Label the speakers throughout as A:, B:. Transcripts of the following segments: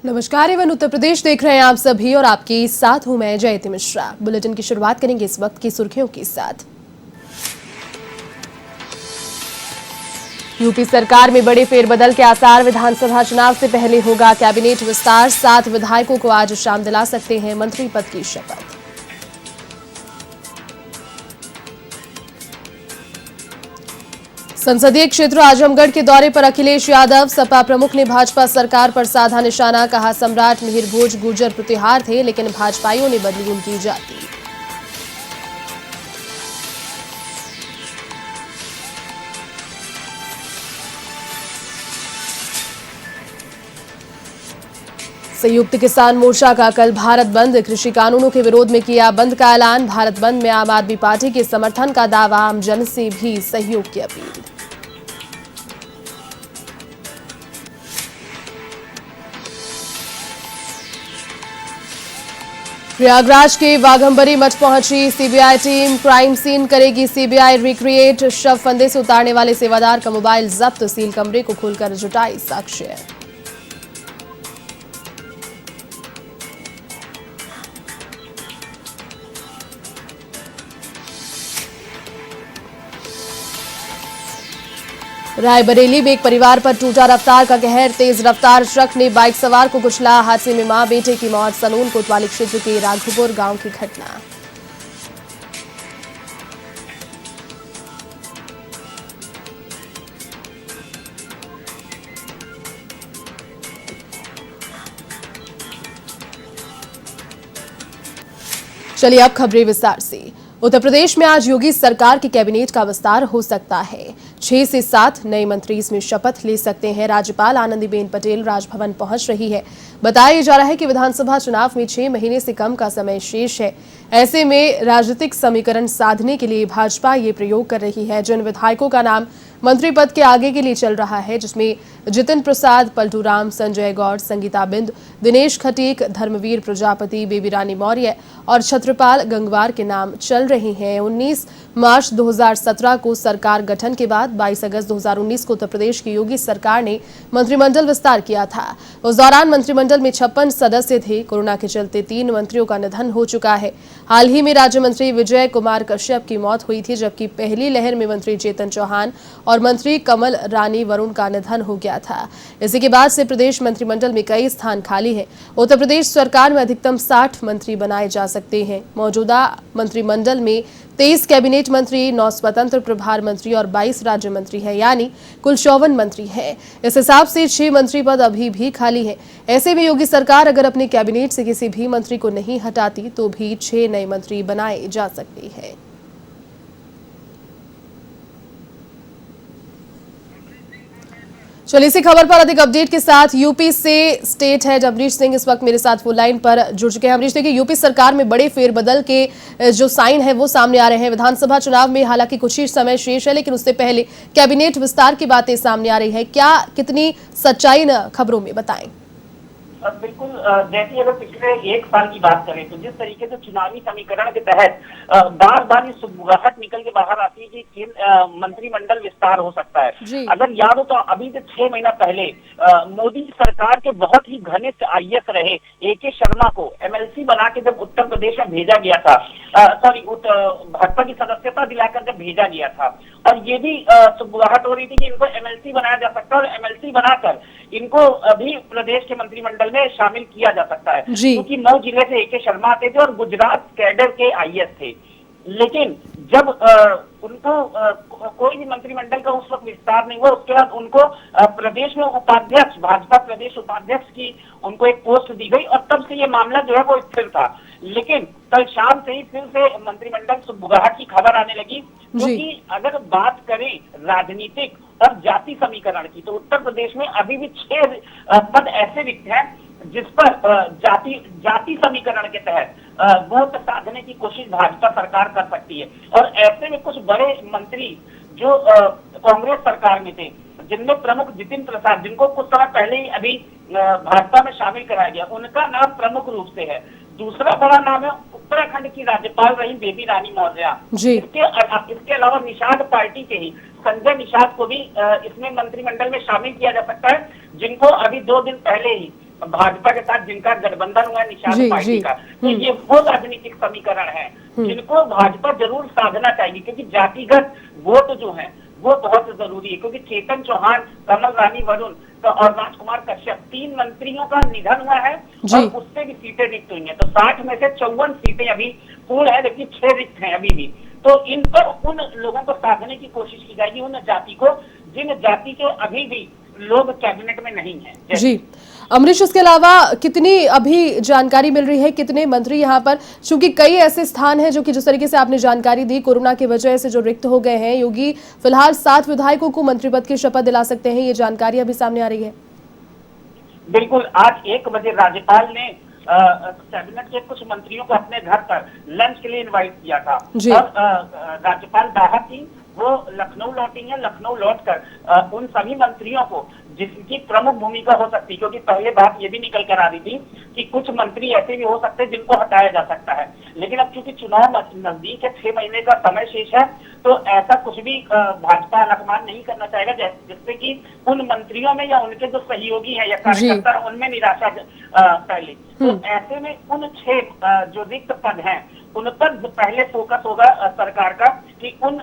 A: नमस्कार एवं उत्तर प्रदेश देख रहे हैं आप सभी और आपके साथ हूं मैं जयति मिश्रा। बुलेटिन की शुरुआत करेंगे इस वक्त की सुर्खियों के साथ। यूपी सरकार में बड़े फेरबदल के आसार, विधानसभा चुनाव से पहले होगा कैबिनेट विस्तार। 7 विधायकों को आज शाम दिला सकते हैं मंत्री पद की शपथ। संसदीय क्षेत्र आजमगढ़ के दौरे पर अखिलेश यादव। सपा प्रमुख ने भाजपा सरकार पर साधा निशाना, कहा सम्राट मिहिर भोज गुर्जर प्रतिहार थे लेकिन भाजपाइयों ने बदली उनकी जाति। संयुक्त किसान मोर्चा का कल भारत बंद, कृषि कानूनों के विरोध में किया बंद का ऐलान। भारत बंद में आम आदमी पार्टी के समर्थन का दावा, आम जन से भी सहयोग की अपील। प्रयागराज के वाघंबरी मठ पहुंची सीबीआई टीम, क्राइम सीन करेगी सीबीआई रिक्रिएट। शव फंदे से उतारने वाले सेवादार का मोबाइल जब्त, सील कमरे को खोलकर जुटाई साक्ष्य। रायबरेली में एक परिवार पर टूटा रफ्तार का कहर, तेज रफ्तार ट्रक ने बाइक सवार को कुचला। हादसे में मां बेटे की मौत। सलून कोतवाली क्षेत्र के राघोपुर गांव की घटना। चलिए अब खबरें विस्तार से। उत्तर प्रदेश में आज योगी सरकार की कैबिनेट का विस्तार हो सकता है। 6 से 7 नए मंत्री इसमें शपथ ले सकते हैं। राज्यपाल आनंदीबेन पटेल राजभवन पहुंच रही है। बताया जा रहा है कि विधानसभा चुनाव में 6 महीने से कम का समय शेष है। ऐसे में राजनीतिक समीकरण साधने के लिए भाजपा ये प्रयोग कर रही है। जिन विधायकों का नाम मंत्री पद के आगे के लिए चल रहा है, जिसमें जितिन प्रसाद, पलटू राम, संजय गौड़, संगीता बिंद, दिनेश खटीक, धर्मवीर प्रजापति, बेबी रानी मौर्य और छत्रपाल गंगवार के नाम चल रहे हैं। 19 मार्च 2017 को सरकार गठन के बाद 22 अगस्त 2019 को उत्तर प्रदेश की योगी सरकार ने मंत्रिमंडल विस्तार किया था। उस दौरान मंत्रिमंडल में 56 सदस्य थे। कोरोना के चलते 3 मंत्रियों का निधन हो चुका है। हाल ही में राज्य मंत्री विजय कुमार कश्यप की मौत हुई थी, जबकि पहली लहर में मंत्री चेतन चौहान और मंत्री कमल रानी वरुण का निधन हो गया था। इसी के बाद से प्रदेश मंत्रिमंडल में कई स्थान खाली हैं। उत्तर प्रदेश सरकार में अधिकतम 60 मंत्री बनाए जा सकते हैं। मौजूदा मंत्रिमंडल में 23 कैबिनेट मंत्री, 9 स्वतंत्र प्रभार मंत्री और 22 राज्य मंत्री हैं, यानी कुल 54 मंत्री हैं। इस हिसाब से 6 मंत्री पद अभी भी खाली हैं। ऐसे में योगी सरकार अगर अपने कैबिनेट से किसी भी मंत्री को नहीं हटाती तो भी 6 नए मंत्री बनाए जा सकते हैं। चलिए इसी खबर पर अधिक अपडेट के साथ यूपी से स्टेट हेड अमरीश सिंह इस वक्त मेरे साथ फोन लाइन पर जुड़ चुके हैं। अमरीश, देखिए यूपी सरकार में बड़े फेरबदल के जो साइन है वो सामने आ रहे हैं। विधानसभा चुनाव में हालांकि कुछ ही समय शेष है, लेकिन उससे पहले कैबिनेट विस्तार की बातें सामने आ रही है। क्या कितनी सच्चाई इन खबरों में, बताएं।
B: बिल्कुल, जैसे अगर पिछले 1 साल की बात करें तो जिस तरीके से चुनावी समीकरण के तहत बार बार ये सुगबुगाहट निकल के बाहर आती है कि मंत्रिमंडल विस्तार हो सकता है। अगर याद हो तो अभी से 6 महीना पहले मोदी सरकार के बहुत ही घनिष्ठ आईएएस रहे AK शर्मा को MLC बना के जब उत्तर प्रदेश में भेजा गया था, भाजपा की सदस्यता दिलाकर जब भेजा गया था, और ये भी सुगबुगाहट हो रही थी कि इनको MLC बनाया जा सकता है और MLC बनाकर इनको अभी प्रदेश के मंत्रिमंडल में शामिल किया जा सकता है, क्योंकि 9 जिले से AK शर्मा आते थे और गुजरात कैडर के आईएएस थे। लेकिन जब उनको कोई भी मंत्रिमंडल का उस वक्त विस्तार नहीं हुआ, उसके बाद उनको प्रदेश में उपाध्यक्ष, भाजपा प्रदेश उपाध्यक्ष की उनको एक पोस्ट दी गई और तब से ये मामला जो है वो स्थिर था। लेकिन कल शाम से ही फिर से मंत्रिमंडल सुगबुगाहट की खबर आने लगी, क्योंकि अगर बात करें राजनीतिक और जाति समीकरण की तो उत्तर प्रदेश में अभी भी 6 पद ऐसे रिक्त हैं जिस पर जाति समीकरण के तहत वोट साधने की कोशिश भाजपा सरकार कर सकती है। और ऐसे में कुछ बड़े मंत्री जो कांग्रेस सरकार में थे, जिनमें प्रमुख जितिन प्रसाद, जिनको कुछ समय पहले ही अभी भाजपा में शामिल कराया गया, उनका नाम प्रमुख रूप से है। दूसरा बड़ा नाम है उत्तराखंड की राज्यपाल रही बेबी रानी मौर्य। इसके अलावा निषाद पार्टी के ही संजय निषाद को भी इसमें मंत्रिमंडल में शामिल किया जा सकता है, जिनको अभी 2 दिन पहले ही भाजपा के साथ जिनका गठबंधन हुआ है निषाद
A: जी,
B: पार्टी
A: जी।
B: का, तो ये वो राजनीतिक समीकरण है जिनको भाजपा जरूर साधना चाहिए, क्योंकि जातिगत वोट जो है वो बहुत जरूरी है। क्योंकि चेतन चौहान, कमल रानी वरुण और राजकुमार कश्यप 3 मंत्रियों का निधन हुआ है
A: जी।
B: और उससे भी सीटें रिक्त हुई हैं। तो 60 में से 54 सीटें अभी पूर्ण है, लेकिन 6 रिक्त हैं अभी भी। तो इन पर उन लोगों को साधने की कोशिश की जाएगी, उन जाति को जिन जाति के अभी भी लोग कैबिनेट में नहीं है।
A: जी अमरीश, इसके अलावा कितनी अभी जानकारी मिल रही है, कितने मंत्री यहाँ पर, क्योंकि कई ऐसे स्थान हैं जो कि जिस तरीके से आपने जानकारी दी कोरोना की वजह से जो रिक्त हो गए हैं, योगी फिलहाल 7 विधायकों को मंत्री पद की शपथ दिला सकते हैं, ये जानकारी अभी सामने आ रही है।
B: बिल्कुल, आज 1 बजे राज्यपाल ने कैबिनेट के कुछ मंत्रियों को अपने घर पर लंच के लिए इनवाइट किया था
A: जी।
B: और राज्यपाल दाहा सिंह वो लखनऊ लौटी हैं। लखनऊ लौटकर उन सभी मंत्रियों को जिनकी प्रमुख भूमिका हो सकती है, क्योंकि पहले बात ये भी निकल कर आ रही थी कि कुछ मंत्री ऐसे भी हो सकते हैं जिनको हटाया जा सकता है, लेकिन अब चूंकि चुनाव नजदीक है, 6 महीने का समय शेष है, तो ऐसा कुछ भी भाजपा अलगमान नहीं करना चाहेगा जिससे कि उन मंत्रियों में या उनके जो सहयोगी हैं या कार्यकर्ता हैं उनमें निराशा फैले। तो ऐसे में उन 6 जो रिक्त पद हैं उन पर पहले फोकस होगा सरकार का कि उन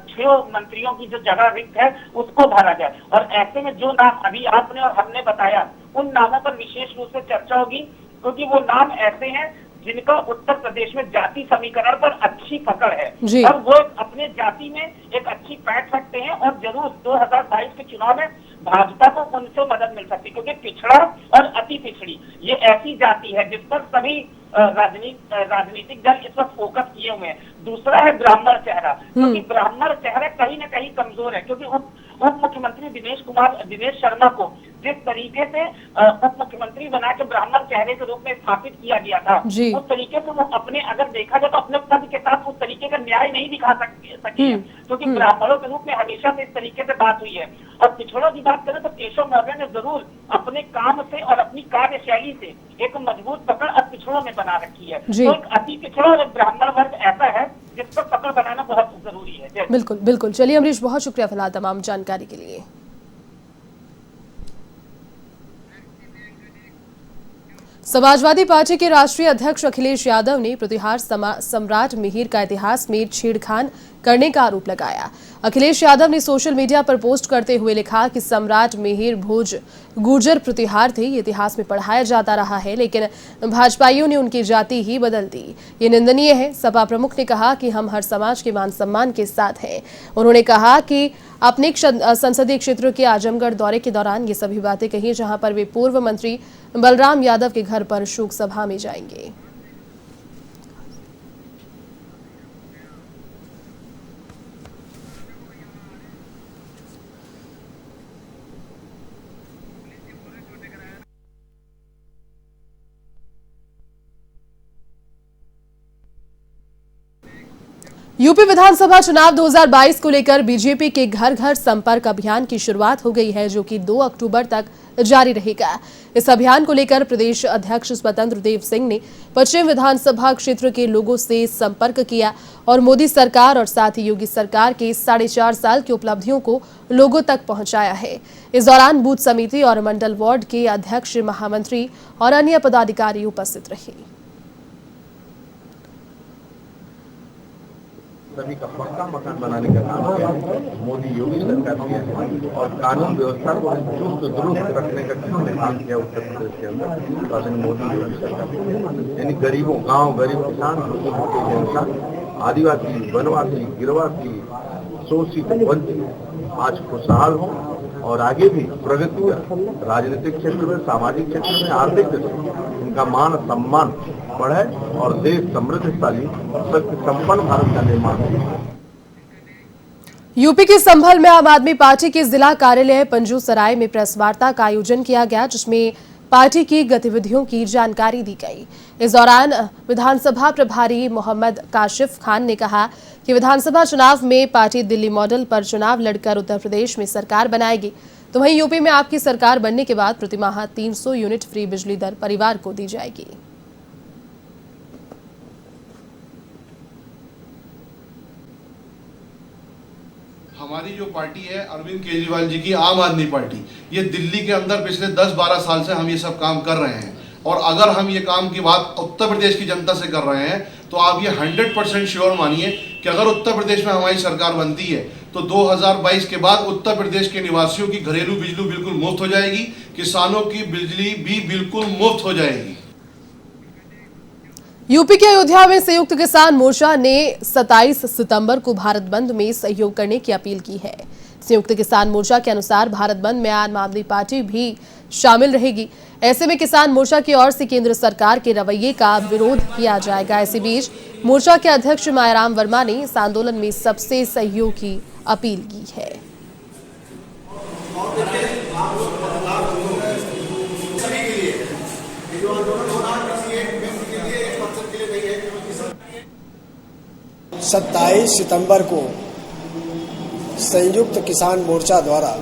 B: 6 मंत्रियों की जो जगह रिक्त है उसको भरा जाए। और ऐसे में जो नाम अभी आपने और हमने बताया उन नामों पर विशेष रूप से चर्चा होगी, क्योंकि वो नाम ऐसे हैं जिनका उत्तर प्रदेश में जाति समीकरण पर अच्छी पकड़ है और वो अपने जाति में एक अच्छी पैठ सकते हैं और जरूर 2022 के चुनाव में भाजपा को उनसे मदद मिल सकती है, क्योंकि पिछड़ा और अति पिछड़ी ये ऐसी जाति है जिस पर सभी राजनीतिक दल इस पर फोकस किए हुए हैं। दूसरा है ब्राह्मण चेहरा, क्योंकि ब्राह्मण चेहरा कहीं ना कहीं कमजोर है, क्योंकि उप मुख्यमंत्री दिनेश शर्मा को जिस तरीके से उप मुख्यमंत्री बना के ब्राह्मण चेहरे के रूप में स्थापित किया गया था, उस तरीके से वो अपने अगर देखा जाए तो अपने पद के साथ उस तरीके का न्याय नहीं दिखा सकी है, क्योंकि ब्राह्मणों के रूप में हमेशा से इस तरीके से बात हुई है। और पिछड़ों की बात करें तो केशव मौर्य ने जरूर अपने काम से और अपनी कार्यशैली से एक मजबूत पकड़ अब पिछड़ों में बना रखी है। तो एक अति पिछड़ा और एक ब्राह्मण वर्ग ऐसा है जिस पर पकड़ बनाना बहुत जरूरी है।
A: बिल्कुल बिल्कुल, चलिए अमरीश, बहुत शुक्रिया फिलहाल तमाम जानकारी के लिए। समाजवादी पार्टी के राष्ट्रीय अध्यक्ष अखिलेश यादव ने प्रतिहार सम्राट मिहिर का इतिहास में छेड़खानी करने का आरोप लगाया। अखिलेश यादव ने सोशल मीडिया पर पोस्ट करते हुए लिखा कि सम्राट मिहिर भोज गुर्जर प्रतिहार थे, ये इतिहास में पढ़ाया जाता रहा है, लेकिन भाजपाइयों ने उनकी जाति ही बदल दी, ये निंदनीय है। सपा प्रमुख ने कहा कि हम हर समाज के मान सम्मान के साथ हैं। उन्होंने कहा कि अपने संसदीय क्षेत्र के आजमगढ़ दौरे के दौरान ये सभी बातें कही, जहां पर वे पूर्व मंत्री बलराम यादव के घर पर शोक सभा में जाएंगे। यूपी विधानसभा चुनाव 2022 को लेकर बीजेपी के घर घर संपर्क अभियान की शुरुआत हो गई है, जो कि 2 अक्टूबर तक जारी रहेगा। इस अभियान को लेकर प्रदेश अध्यक्ष स्वतंत्र देव सिंह ने पश्चिम विधानसभा क्षेत्र के लोगों से संपर्क किया और मोदी सरकार और साथ ही योगी सरकार के 4.5 साल की उपलब्धियों को लोगों तक पहुंचाया है। इस दौरान बूथ समिति और मंडल वार्ड के अध्यक्ष, महामंत्री और अन्य पदाधिकारी उपस्थित रहे।
C: सभी का पक्का मकान बनाने का काम किया मोदी योगी सरकार किया है और कानून व्यवस्था को चुस्त दुरुस्त रखने का किसने काम किया उत्तर प्रदेश के अंदर, तो मोदी योगी सरकार। यानी गरीबों, गांव गरीब किसान, जनता, आदिवासी, वनवासी, गिरवासी, शोषित, वंचित आज खुशहाल हो और आगे भी प्रगति कर राजनीतिक क्षेत्र में, सामाजिक क्षेत्र में, आर्थिक क्षेत्र में उनका मान सम्मान बढ़े और देश समृद्धशाली शक्ति संपन्न भारत का निर्माण हो।
A: यूपी के संभल में आम आदमी पार्टी के जिला कार्यालय पंजू सराय में प्रेस वार्ता का आयोजन किया गया, जिसमें पार्टी की गतिविधियों की जानकारी दी गई। इस दौरान विधानसभा प्रभारी मोहम्मद काशिफ खान ने कहा कि विधानसभा चुनाव में पार्टी दिल्ली मॉडल पर चुनाव लड़कर उत्तर प्रदेश में सरकार बनाएगी, तो वहीं यूपी में आपकी सरकार बनने के बाद प्रतिमाह 300 यूनिट फ्री बिजली दर परिवार को दी जाएगी।
D: हमारी हमारी जो पार्टी है अरविंद केजरीवाल जी की आम आदमी पार्टी, ये दिल्ली के अंदर पिछले 10-12 साल से हम ये सब काम कर रहे हैं। और अगर हम ये काम की बात उत्तर प्रदेश की जनता से कर रहे हैं तो आप ये 100% श्योर मानिए कि अगर उत्तर प्रदेश में हमारी सरकार बनती है तो 2022 के बाद उत्तर प्रदेश के निवासियों की घरेलू बिजली बिल्कुल मुफ्त हो जाएगी, किसानों की बिजली भी बिल्कुल मुफ्त हो जाएगी।
A: यूपी के अयोध्या में संयुक्त किसान मोर्चा ने 27 सितंबर को भारत बंद में सहयोग करने की अपील की है। संयुक्त किसान मोर्चा के अनुसार भारत बंद में आम आदमी पार्टी भी शामिल रहेगी। ऐसे में किसान मोर्चा की ओर से केंद्र सरकार के रवैये का विरोध किया जाएगा। इसी बीच मोर्चा के अध्यक्ष मायाराम वर्मा ने इस आंदोलन में सबसे सहयोग की अपील की है।
E: सत्ताईस सितंबर को संयुक्त किसान मोर्चा द्वारा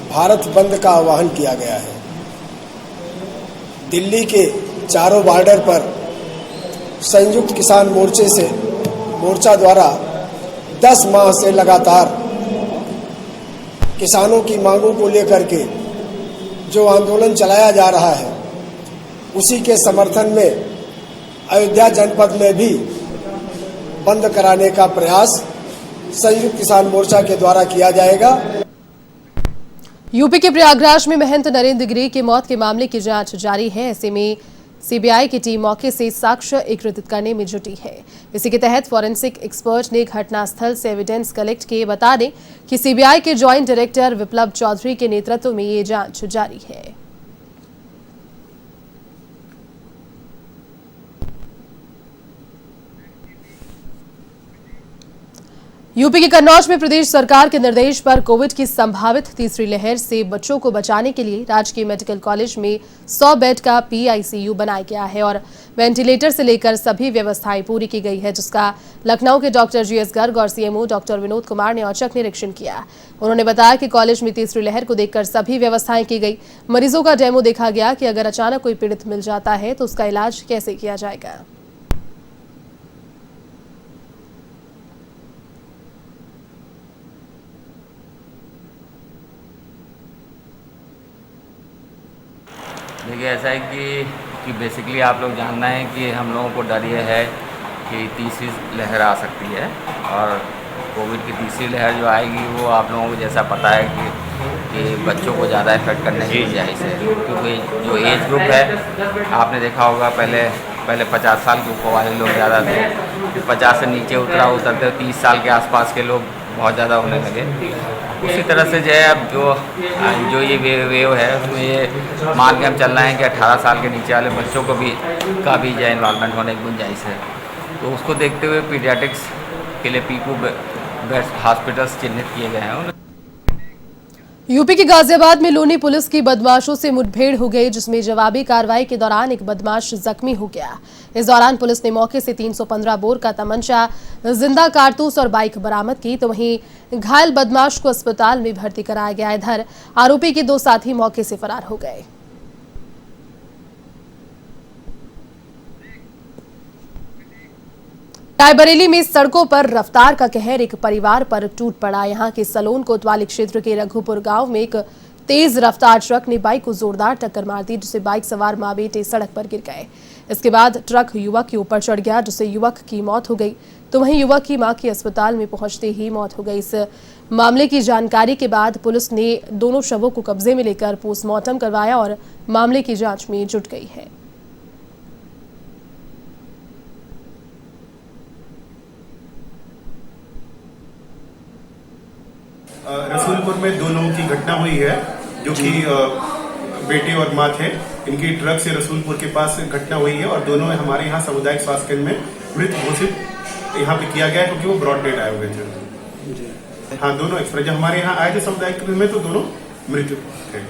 E: भारत बंद का आह्वान किया गया है। दिल्ली के चारों बॉर्डर पर संयुक्त किसान मोर्चा द्वारा 10 माह से लगातार किसानों की मांगों को लेकर के जो आंदोलन चलाया जा रहा है, उसी के समर्थन में अयोध्या जनपद में भी बंद कराने का प्रयास संयुक्त किसान मोर्चा के द्वारा किया जाएगा।
A: यूपी के प्रयागराज में महंत नरेंद्र गिरी की मौत के मामले की जांच जारी है। ऐसे में सीबीआई की टीम मौके से साक्ष्य एकत्रित करने में जुटी है। इसी के तहत फॉरेंसिक एक्सपर्ट ने घटनास्थल से एविडेंस कलेक्ट किए। बता दें कि सीबीआई के जॉइंट डायरेक्टर विप्लव चौधरी के नेतृत्व में ये जांच जारी है। यूपी के कन्नौज में प्रदेश सरकार के निर्देश पर कोविड की संभावित तीसरी लहर से बच्चों को बचाने के लिए राजकीय मेडिकल कॉलेज में 100 बेड का पीआईसीयू बनाया गया है और वेंटिलेटर से लेकर सभी व्यवस्थाएं पूरी की गई है, जिसका लखनऊ के डॉक्टर जीएस गर्ग और सीएमओ डॉक्टर विनोद कुमार ने औचक निरीक्षण किया। उन्होंने बताया कि कॉलेज में तीसरी लहर को देखकर सभी व्यवस्थाएं की गई। मरीजों का डेमो देखा गया कि अगर अचानक कोई पीड़ित मिल जाता है तो उसका इलाज कैसे किया जाएगा।
F: देखिए, ऐसा है कि बेसिकली आप लोग जानना है कि हम लोगों को डर ये है कि तीसरी लहर आ सकती है और कोविड की तीसरी लहर जो आएगी वो आप लोगों को जैसा पता है कि बच्चों को ज़्यादा इफेक्ट करने की वजह से, क्योंकि जो एज ग्रुप है आपने देखा होगा पहले 50 साल के ऊपर वाले लोग ज़्यादा थे, फिर 50 से नीचे उतरते 30 साल के आसपास के लोग बहुत ज़्यादा होने लगे। उसी तरह से जो है अब जो ये वेव है उसमें ये मान के हम चल रहे हैं कि 18 साल के नीचे वाले बच्चों को भी का भी जो है इन्वॉल्वमेंट होने की गुंजाइश है। तो उसको देखते हुए पीडियाट्रिक्स के लिए पीकू बेस्ट हॉस्पिटल्स चिन्हित किए गए हैं।
A: यूपी के गाजियाबाद में लोनी पुलिस की बदमाशों से मुठभेड़ हो गई, जिसमें जवाबी कार्रवाई के दौरान एक बदमाश जख्मी हो गया। इस दौरान पुलिस ने मौके से 315 बोर का तमंचा, जिंदा कारतूस और बाइक बरामद की। तो वहीं घायल बदमाश को अस्पताल में भर्ती कराया गया। इधर आरोपी के 2 साथी मौके से फरार हो गए। रायबरेली में सड़कों पर रफ्तार का कहर एक परिवार पर टूट पड़ा। यहां के सलोन कोतवाली क्षेत्र के रघुपुर गांव में एक तेज रफ्तार ट्रक ने बाइक को जोरदार टक्कर मार दी, जिससे बाइक सवार मां बेटे सड़क पर गिर गए। इसके बाद ट्रक युवक के ऊपर चढ़ गया, जिससे युवक की मौत हो गई। तो वहीं युवक की मां की अस्पताल में पहुंचते ही मौत हो गई। इस मामले की जानकारी के बाद पुलिस ने दोनों शवों को कब्जे में लेकर पोस्टमार्टम करवाया और मामले की जांच में जुट गई है।
G: रसूलपुर में 2 लोगों की घटना हुई है, जो कि बेटे और माँ थे। इनकी ट्रक से रसूलपुर के पास घटना हुई है और दोनों हमारे यहाँ सामुदायिक स्वास्थ्य केंद्र में मृत घोषित यहाँ पे किया गया है, क्योंकि वो ब्रॉड डेड आए हुए थे। हाँ, दोनों एक्सप्रेस जब हमारे यहाँ आए थे सामुदायिक केंद्र में तो दोनों मृत थे।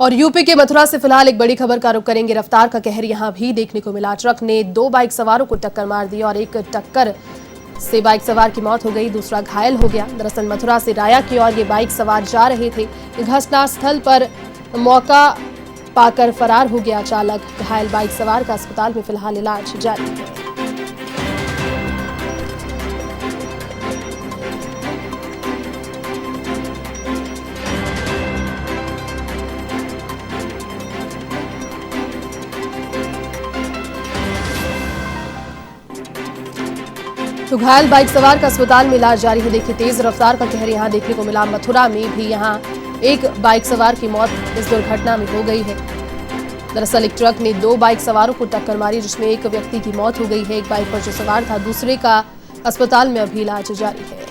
A: और यूपी के मथुरा से फिलहाल एक बड़ी खबर का रुख करेंगे। रफ्तार का कहर यहां भी देखने को मिला। ट्रक ने 2 बाइक सवारों को टक्कर मार दी और एक टक्कर से बाइक सवार की मौत हो गई, दूसरा घायल हो गया। दरअसल मथुरा से राया की ओर ये बाइक सवार जा रहे थे। घटनास्थल पर मौका पाकर फरार हो गया चालक। घायल बाइक सवार का अस्पताल में फिलहाल इलाज जारी है। तो घायल बाइक सवार का अस्पताल में इलाज जारी है। देखिए तेज रफ्तार का कहर यहां देखने को मिला। मथुरा में भी यहां एक बाइक सवार की मौत इस दुर्घटना में हो गई है। दरअसल एक ट्रक ने 2 बाइक सवारों को टक्कर मारी, जिसमें एक व्यक्ति की मौत हो गई है। एक बाइक पर जो सवार था, दूसरे का अस्पताल में अभी इलाज जारी है।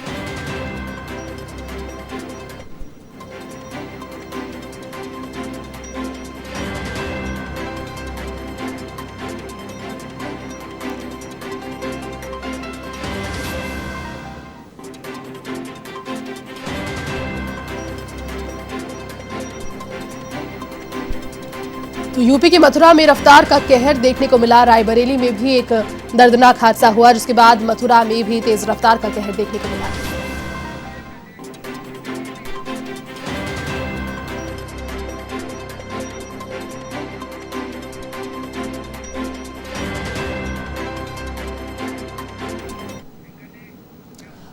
A: तो यूपी के मथुरा में रफ्तार का कहर देखने को मिला। रायबरेली में भी एक दर्दनाक हादसा हुआ, जिसके बाद मथुरा में भी तेज रफ्तार का कहर देखने को मिला।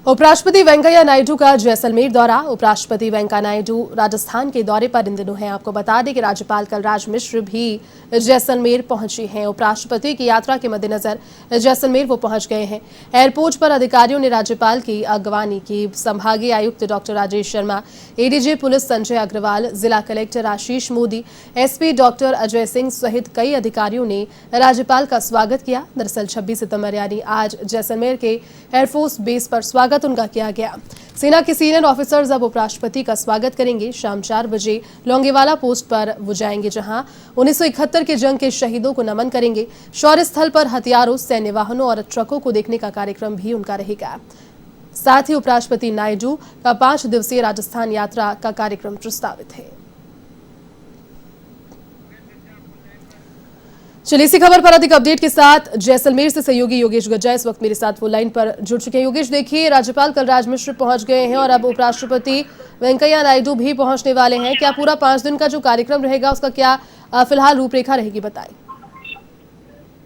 A: उपराष्ट्रपति वेंकैया नायडू का जैसलमेर दौरा। उपराष्ट्रपति वेंकैया नायडू राजस्थान के दौरे पर इन दिनों हैं। आपको बता दें कि राज्यपाल कलराज मिश्र भी जैसलमेर पहुंचे हैं। उपराष्ट्रपति की यात्रा के मद्देनजर जैसलमेर वो पहुंच गए हैं। एयरपोर्ट पर अधिकारियों ने राज्यपाल की अगवानी की। संभागीय आयुक्त doctor Rajesh Sharma, ADG police Sanjay Agarwal, जिला collector Ashish Modi, SP doctor Ajay Singh सहित कई अधिकारियों ने राज्यपाल का स्वागत किया। दरअसल 26 सितंबर यानी आज जैसलमेर के एयरफोर्स बेस पर स्वागत उनका किया गया। सेना के सीनियर ऑफिसर्स अब उपराष्ट्रपति का स्वागत करेंगे। शाम 4 बजे लोंगेवाला पोस्ट पर वो जाएंगे, जहां 1971 के जंग के शहीदों को नमन करेंगे। शौर्य स्थल पर हथियारों, सैन्य वाहनों और ट्रकों को देखने का कार्यक्रम भी उनका रहेगा। साथ ही उपराष्ट्रपति नायडू का 5 दिवसीय राजस्थान यात्रा का कार्यक्रम प्रस्तावित है। चलिए इसी खबर पर अधिक अपडेट के साथ जैसलमेर से सहयोगी योगेश गज्जा इस वक्त मेरे साथ वो लाइन पर जुड़ चुके हैं। योगेश, देखिए राज्यपाल कलराज मिश्र पहुंच गए हैं और अब उपराष्ट्रपति वेंकैया नायडू भी पहुंचने वाले हैं। क्या पूरा 5 दिन का जो कार्यक्रम रहेगा उसका क्या फिलहाल रूपरेखा रहेगी, बताएं।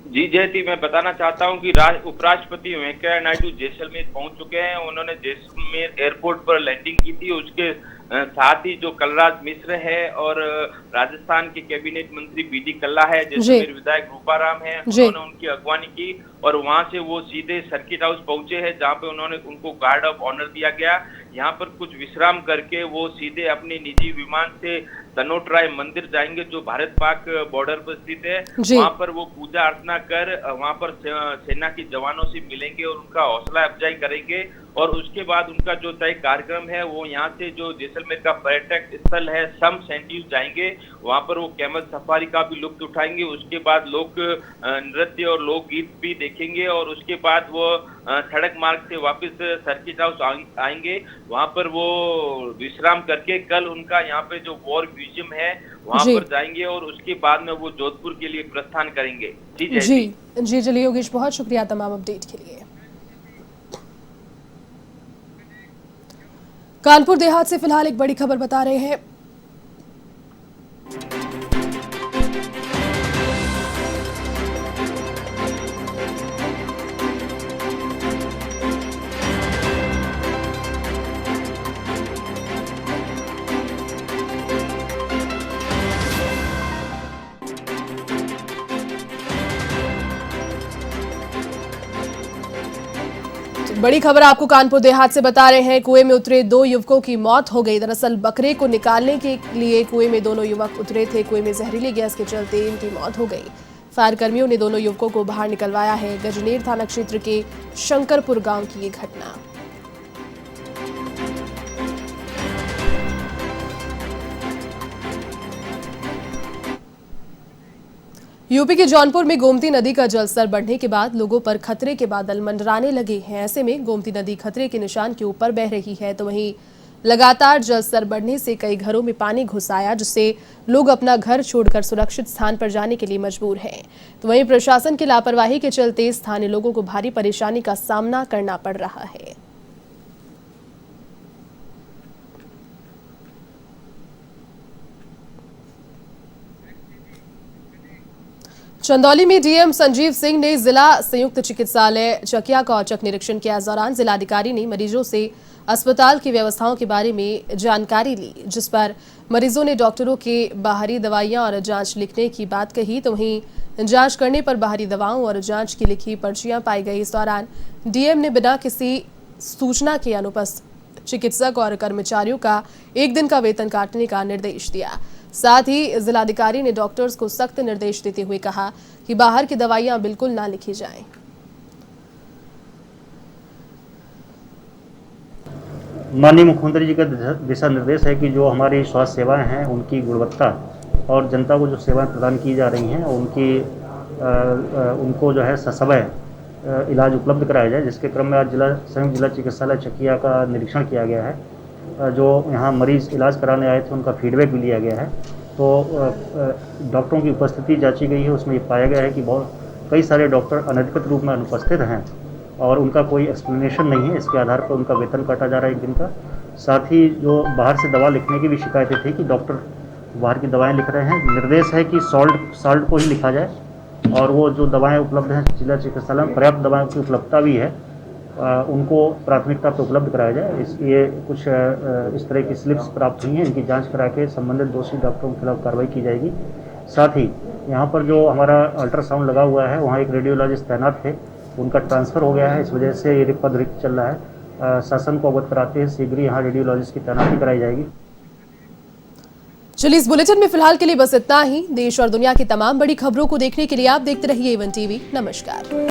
H: जी जयती, मैं बताना चाहता हूं कि उपराष्ट्रपति वेंकैया नायडू जैसलमेर पहुंच चुके हैं। उन्होंने जैसलमेर एयरपोर्ट पर लैंडिंग की थी। उसके साथ ही जो कलराज मिश्र है और राजस्थान के कैबिनेट मंत्री बीडी कल्ला है, जैसलमेर विधायक रूपाराम है, उन्होंने उनकी अगवानी की और वहां से वो सीधे सर्किट हाउस पहुंचे हैं, जहां पे उन्होंने उनको गार्ड ऑफ ऑनर दिया गया। यहाँ पर कुछ विश्राम करके वो सीधे अपने निजी विमान से तनोट-राय मंदिर जाएंगे, जो भारत पाक बॉर्डर पर स्थित है। वहां पर वो पूजा अर्चना कर वहां पर सेना के जवानों से मिलेंगे और उनका हौसला अफजाई करेंगे। और उसके बाद उनका जो तय कार्यक्रम है, वो यहाँ से जो जैसलमेर का पर्यटक स्थल है सम सैंडव्यूज जाएंगे। वहां पर वो कैमल सफारी का भी लुत्फ उठाएंगे। उसके बाद लोक नृत्य और लोकगीत भी देखेंगे और उसके बाद वो सड़क मार्ग से वापस सर्किट हाउस आएंगे। वहां पर वो विश्राम करके कल उनका यहाँ पे जो वॉर म्यूजियम है वहां पर जाएंगे और उसके बाद में वो जोधपुर के लिए प्रस्थान करेंगे।
A: जी चलिए योगेश, बहुत शुक्रिया तमाम अपडेट के लिए। कानपुर देहात से फिलहाल एक बड़ी खबर बता रहे हैं। बड़ी खबर आपको कानपुर देहात से बता रहे हैं। कुएं में उतरे 2 युवकों की मौत हो गई। दरअसल बकरे को निकालने के लिए कुएं में दोनों युवक उतरे थे। कुएं में जहरीली गैस के चलते इनकी मौत हो गई। फायर कर्मियों ने दोनों युवकों को बाहर निकलवाया है। गजनेर थाना क्षेत्र के शंकरपुर गांव की ये घटना। यूपी के जौनपुर में गोमती नदी का जलस्तर बढ़ने के बाद लोगों पर खतरे के बादल मंडराने लगे हैं। ऐसे में गोमती नदी खतरे के निशान के ऊपर बह रही है, तो वहीं लगातार जलस्तर बढ़ने से कई घरों में पानी घुस आया, जिससे लोग अपना घर छोड़कर सुरक्षित स्थान पर जाने के लिए मजबूर हैं। तो वहीं प्रशासन की लापरवाही के चलते स्थानीय लोगों को भारी परेशानी का सामना करना पड़ रहा है। चंदौली में डीएम संजीव सिंह ने जिला संयुक्त चिकित्सालय चकिया का औचक निरीक्षण किया। इस दौरान जिलाधिकारी ने मरीजों से अस्पताल की व्यवस्थाओं के बारे में जानकारी ली, जिस पर मरीजों ने डॉक्टरों के बाहरी दवाइयां और जांच लिखने की बात कही, तो वहीं जांच करने पर बाहरी दवाओं और जांच की लिखी पर्चियां पाई गई। इस दौरान डीएम ने बिना किसी सूचना के अनुपस्थित चिकित्सक और कर्मचारियों का 1 दिन का वेतन काटने का निर्देश दिया। साथ ही जिलाधिकारी ने डॉक्टर्स को सख्त निर्देश देते हुए कहा कि बाहर की दवाइयां बिल्कुल ना लिखी जाएं।
I: माननीय मुख्यमंत्री जी का दिशा निर्देश है कि जो हमारी स्वास्थ्य सेवाएं हैं उनकी गुणवत्ता और जनता को जो सेवाएं प्रदान की जा रही हैं उनको जो है ससमय इलाज उपलब्ध कराया जाए, जिसके क्रम में आज संयुक्त जिला चिकित्सालय चकिया का निरीक्षण किया गया है। जो यहाँ मरीज इलाज कराने आए थे उनका फीडबैक भी लिया गया है। तो डॉक्टरों की उपस्थिति जांची गई है, उसमें ये पाया गया है कि कई सारे डॉक्टर अनधिकृत रूप में अनुपस्थित हैं और उनका कोई एक्सप्लेनेशन नहीं है। इसके आधार पर उनका वेतन काटा जा रहा है 1 दिन का। साथ ही जो बाहर से दवा लिखने की भी शिकायतें थी कि डॉक्टर बाहर की दवाएं लिख रहे हैं, निर्देश है कि सॉल्ट को ही लिखा जाए और वो जो दवाएं उपलब्ध हैं जिला चिकित्सालय में पर्याप्त दवाओं की उपलब्धता भी है, उनको प्राथमिकता पर उपलब्ध कराया जाए। इसलिए कुछ इस तरह की स्लिप्स प्राप्त हुई हैं, इनकी जाँच करा के संबंधित दोषी डॉक्टरों के खिलाफ कार्रवाई की जाएगी। साथ ही यहाँ पर जो हमारा अल्ट्रासाउंड लगा हुआ है वहाँ एक रेडियोलॉजिस्ट तैनात थे, उनका ट्रांसफ़र हो गया है, इस वजह से ये पद रिक्त चल रहा है। शासन को अवगत कराते हैं शीघ्र यहाँ रेडियोलॉजिस्ट की तैनाती कराई जाएगी।
A: चलिए, इस बुलेटिन में फिलहाल के लिए बस इतना ही। देश और दुनिया की तमाम बड़ी खबरों को देखने के लिए आप देखते रहिए A1 TV। नमस्कार।